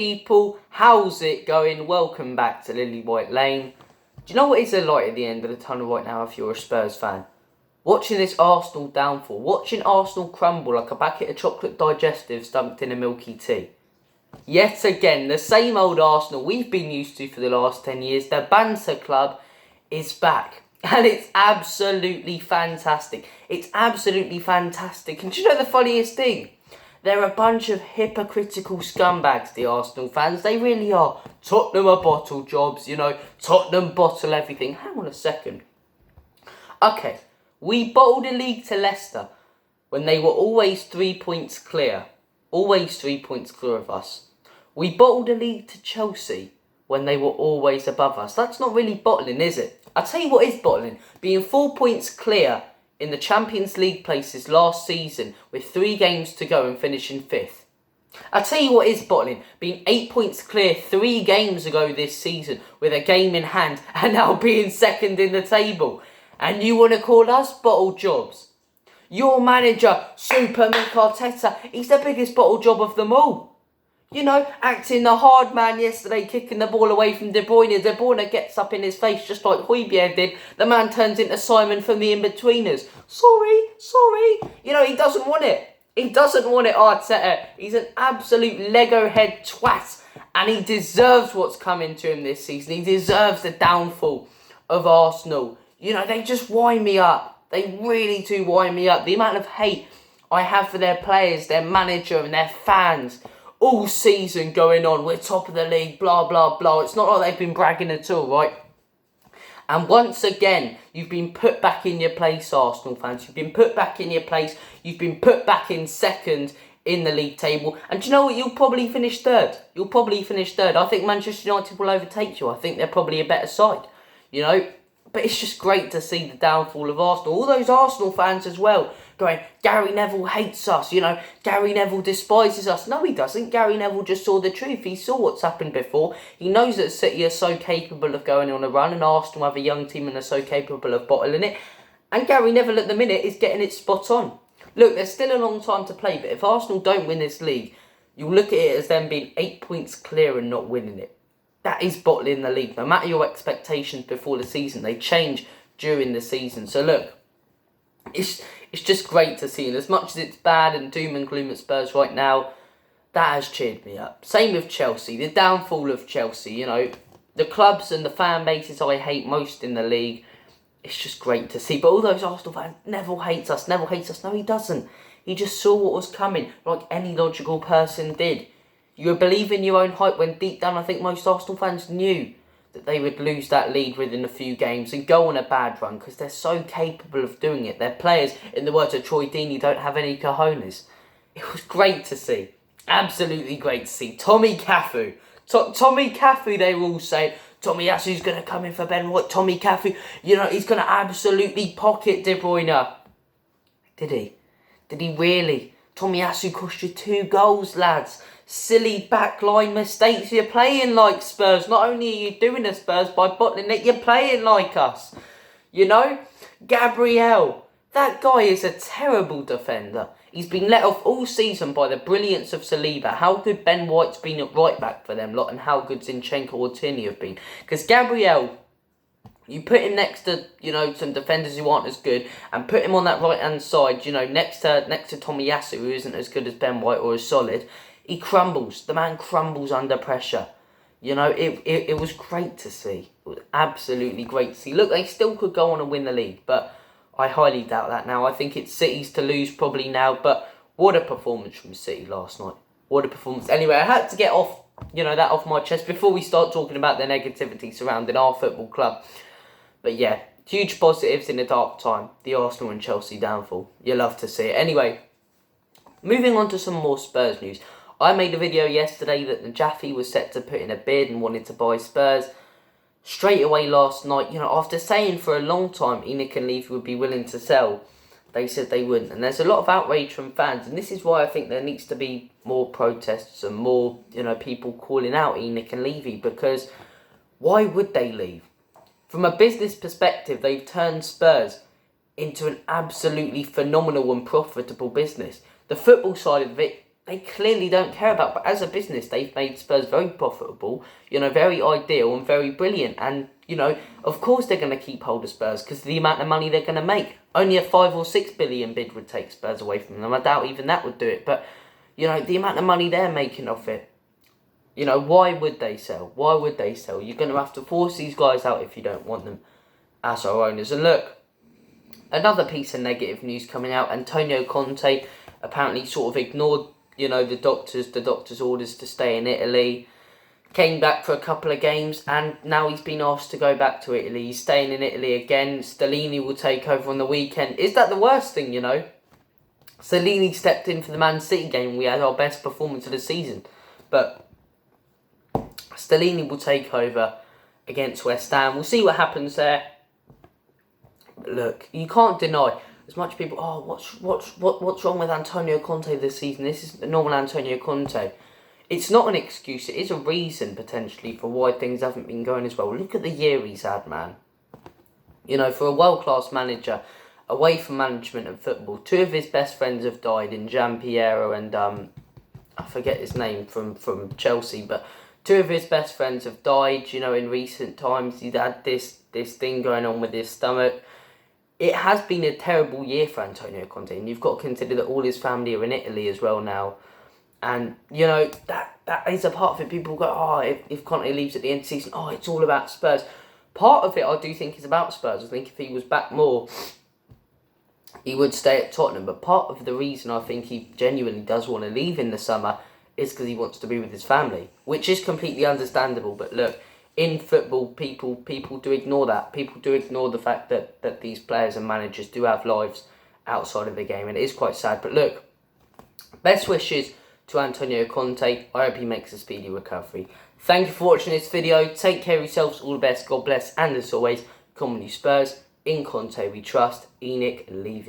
People, how's it going? Welcome back to Lily White Lane. Do you know what is a light at the end of the tunnel right now if you're a Spurs fan? Watching this Arsenal downfall, watching Arsenal crumble like a packet of chocolate digestives dumped in a milky tea. Yet again, the same old Arsenal we've been used to for the last 10 years, the Banter Club is back. And it's absolutely fantastic. It's absolutely fantastic. And do you know the funniest thing? They're a bunch of hypocritical scumbags, the Arsenal fans. They really are. Tottenham are bottle jobs, Tottenham bottle everything. Hang on a second. Okay, we bottled a league to Leicester when they were always 3 points clear. Always 3 points clear of us. We bottled a league to Chelsea when they were always above us. That's not really bottling, is it? I'll tell you what is bottling. Being 4 points clear in the Champions League places last season with 3 games to go and finishing 5th. I'll tell you what is bottling. Being 8 points clear 3 games ago this season with a game in hand and now being second in the table. And you want to call us bottle jobs? Your manager, Super Mick Arteta, he's the biggest bottle job of them all. Acting the hard man yesterday, kicking the ball away from De Bruyne. De Bruyne gets up in his face just like Højbjerg did. The man turns into Simon from the In-Betweeners. Sorry. He doesn't want it. He doesn't want it, Arteta. He's an absolute Lego head twat. And he deserves what's coming to him this season. He deserves the downfall of Arsenal. They just wind me up. They really do wind me up. The amount of hate I have for their players, their manager and their fans all season going on. We're top of the league, blah, blah, blah. It's not like they've been bragging at all, right? And once again, you've been put back in your place, Arsenal fans. You've been put back in your place. You've been put back in second in the league table. And do you know what? You'll probably finish third. I think Manchester United will overtake you. I think they're probably a better side, But it's just great to see the downfall of Arsenal. All those Arsenal fans as well going, Gary Neville hates us, Gary Neville despises us. No, he doesn't. Gary Neville just saw the truth. He saw what's happened before. He knows that City are so capable of going on a run and Arsenal have a young team and are so capable of bottling it. And Gary Neville at the minute is getting it spot on. Look, there's still a long time to play, but if Arsenal don't win this league, you'll look at it as them being 8 points clear and not winning it. That is bottling the league. No matter your expectations before the season, they change during the season. So look, it's just great to see. And as much as it's bad and doom and gloom at Spurs right now, that has cheered me up. Same with Chelsea. The downfall of Chelsea, the clubs and the fan bases I hate most in the league. It's just great to see. But all those Arsenal fans, Neville hates us. No, he doesn't. He just saw what was coming, like any logical person did. You were believing your own hype when deep down I think most Arsenal fans knew that they would lose that lead within a few games and go on a bad run because they're so capable of doing it. Their players, in the words of Troy Deeney, don't have any cojones. It was great to see. Absolutely great to see. Tommy Cafu. Tommy Cafu, they were all saying, Tomiyasu's going to come in for Ben White. Tommy Cafu, he's going to absolutely pocket De Bruyne. Did he? Did he really? Tomiyasu cost you 2 goals, lads. Silly backline mistakes. You're playing like Spurs. Not only are you doing the Spurs by bottling it, you're playing like us. Gabriel. That guy is a terrible defender. He's been let off all season by the brilliance of Saliba. How good Ben White's been at right back for them lot and how good Zinchenko or Tierney have been. Because Gabriel, you put him next to, some defenders who aren't as good and put him on that right-hand side, next to Tomiyasu, who isn't as good as Ben White or as solid. He crumbles. The man crumbles under pressure. It was great to see. It was absolutely great to see. Look, they still could go on and win the league, but I highly doubt that now. I think it's City's to lose probably now, but what a performance from City last night. What a performance. Anyway, I had to get off, that off my chest before we start talking about the negativity surrounding our football club. But yeah, huge positives in a dark time. The Arsenal and Chelsea downfall. You love to see it. Anyway, moving on to some more Spurs news. I made a video yesterday that the Jaffe was set to put in a bid and wanted to buy Spurs. Straight away last night, after saying for a long time Enic and Levy would be willing to sell, they said they wouldn't. And there's a lot of outrage from fans. And this is why I think there needs to be more protests and more, people calling out Enic and Levy. Because why would they leave? From a business perspective, they've turned Spurs into an absolutely phenomenal and profitable business. The football side of it, they clearly don't care about. But as a business, they've made Spurs very profitable, very ideal and very brilliant. And, of course they're going to keep hold of Spurs because of the amount of money they're going to make. Only a 5 or 6 billion bid would take Spurs away from them. I doubt even that would do it. But, the amount of money they're making off it. Why would they sell? Why would they sell? You're going to have to force these guys out if you don't want them as our owners. And look, another piece of negative news coming out. Antonio Conte apparently sort of ignored, the doctor's orders to stay in Italy. Came back for a couple of games and now he's been asked to go back to Italy. He's staying in Italy again. Stellini will take over on the weekend. Is that the worst thing, Stellini stepped in for the Man City game. We had our best performance of the season. But Stellini will take over against West Ham. We'll see what happens there. But look, you can't deny, as much people, what's wrong with Antonio Conte this season? This is the normal Antonio Conte. It's not an excuse. It is a reason, potentially, for why things haven't been going as well. Look at the year he's had, man. For a world-class manager, away from management and football, 2 of his best friends have died in Gianpiero and, I forget his name, from Chelsea, but 2 of his best friends have died, in recent times. He's had this thing going on with his stomach. It has been a terrible year for Antonio Conte, and you've got to consider that all his family are in Italy as well now. And, that is a part of it. People go, if Conte leaves at the end of the season, it's all about Spurs. Part of it, I do think, is about Spurs. I think if he was back more, he would stay at Tottenham. But part of the reason I think he genuinely does want to leave in the summer is because he wants to be with his family, which is completely understandable. But look, in football, people do ignore that. People do ignore the fact that these players and managers do have lives outside of the game, and it is quite sad. But look, best wishes to Antonio Conte. I hope he makes a speedy recovery. Thank you for watching this video. Take care of yourselves. All the best. God bless. And as always, come on you Spurs. In Conte we trust. Enic and Levy.